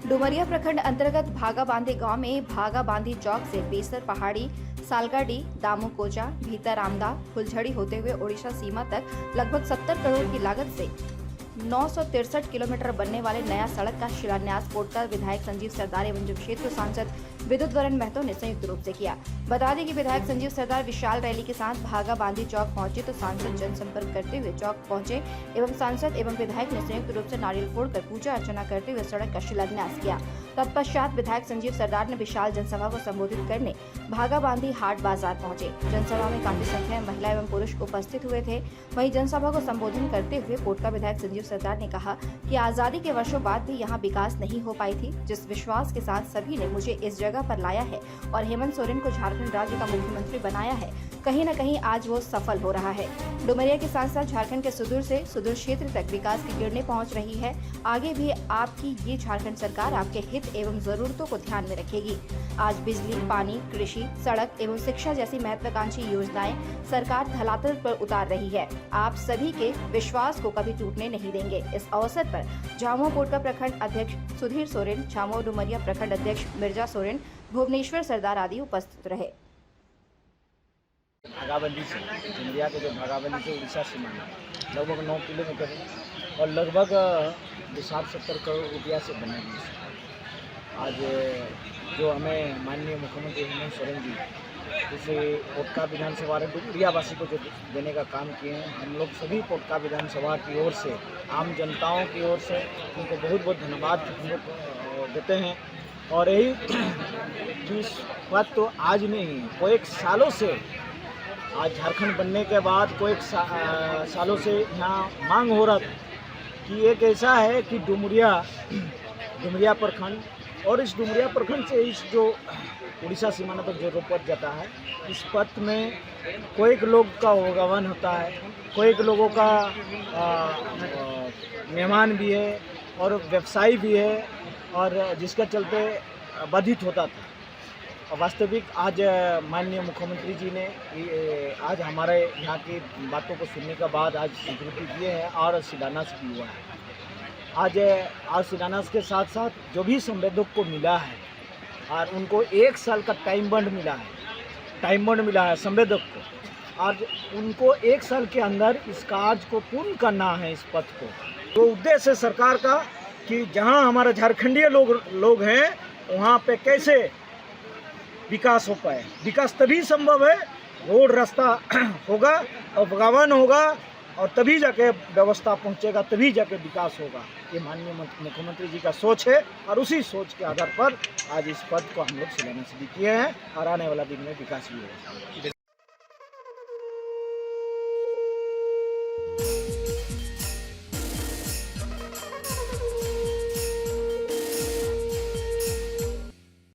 डुमरिया प्रखंड अंतर्गत भागा बांधी गांव में भागा बांधी चौक से बेसर पहाड़ी, सालगाड़ी, दामू कोचा, भीतर रामदा, फुलझड़ी होते हुए ओडिशा सीमा तक लगभग 70 करोड़ की लागत से 963 किलोमीटर बनने वाले नया सड़क का शिलान्यास पोटका विधायक संजीव सरदार एवं जमशेदपुर सांसद विद्युत वरण महतो ने संयुक्त रूप से किया। बता दें कि विधायक संजीव सरदार विशाल रैली के साथ भागा बांधी चौक पहुंचे तो सांसद जनसंपर्क करते हुए चौक पहुंचे एवं सांसद एवं विधायक ने संयुक्त रूप से नारियल फोड़कर पूजा अर्चना करते हुए सड़क का शिलान्यास किया। तत्पश्चात विधायक संजीव सरदार ने विशाल जनसभा को संबोधित करने भागा बांधी हाट बाजार पहुंचे। जनसभा में काफी संख्या में महिला एवं पुरुष उपस्थित हुए थे। वहीं जनसभा को संबोधित करते हुए पोटका विधायक संजीव सरदार ने कहा कि आजादी के वर्षों बाद भी यहाँ विकास नहीं हो पाई थी। जिस विश्वास के साथ सभी ने मुझे इस जगह पर लाया है और हेमंत सोरेन को झारखंड राज्य का मुख्यमंत्री बनाया है, कहीं न कहीं आज वो सफल हो रहा है। डुमरिया के साथ साथ झारखंड के सुदूर से सुदूर क्षेत्र तक विकास की किरणें पहुंच रही है। आगे भी आपकी ये झारखंड सरकार आपके हित एवं जरूरतों को ध्यान में रखेगी। आज बिजली, पानी, कृषि, सड़क एवं शिक्षा जैसी महत्वाकांक्षी योजनाएं सरकार धरातल पर उतार रही है। आप सभी के विश्वास को कभी टूटने नहीं देंगे। इस अवसर पर झामुमो पोटका प्रखंड अध्यक्ष सुधीर सोरेन, झामुमो डुमरिया प्रखंड अध्यक्ष मिर्जा सोरेन, भुवनेश्वर सरदार आदि उपस्थित रहे। भागाबंदी से डुमरिया के जो भागाबंदी से उड़ीसा सीमा लगभग 9 किलोमीटर है और लगभग 60-70 करोड़ रुपया से बना दी। आज जो हमें माननीय मुख्यमंत्री हेमंत सोरेन जी इसे पोटका विधानसभा डुमरिया वासी को जो देने का काम किए हैं, हम लोग सभी पोटका विधानसभा की ओर से, आम जनताओं की ओर से उनको बहुत बहुत धन्यवाद हम लोग देते हैं। और यही कि इस बात तो आज नहीं, कई सालों से आज झारखंड बनने के बाद कोई सालों से यहाँ मांग हो रहा था कि एक ऐसा है कि डुमरिया प्रखंड और इस डुमरिया प्रखंड से इस जो उड़ीसा सीमाना तक जो पथ जाता है, इस पथ में कोई लोग का अवगमन होता है, कोई लोगों का मेहमान भी है और व्यवसायी भी है और जिसके चलते बाधित होता था। वास्तविक आज माननीय मुख्यमंत्री जी ने आज हमारे यहाँ की बातों को सुनने के बाद आज स्वीकृति दिए हैं और शिलान्यास भी हुआ है। आज शिलान्यास के साथ साथ जो भी संवेदक को मिला है और उनको 1 साल का टाइम बंड मिला है संवेदक को। आज उनको 1 साल के अंदर इस कार्य को पूर्ण करना है। इस पथ को तो उद्देश्य सरकार का कि जहाँ हमारे झारखंडीय लोग हैं वहाँ पे कैसे विकास हो पाए। विकास तभी संभव है, रोड रास्ता होगा और भगवान होगा और तभी जाके व्यवस्था पहुंचेगा, तभी जाके विकास होगा। ये माननीय मुख्यमंत्री जी का सोच है और उसी सोच के आधार पर आज इस पद को हम लोग शिलान्यास भी किए हैं और आने वाला दिन में विकास भी होगा।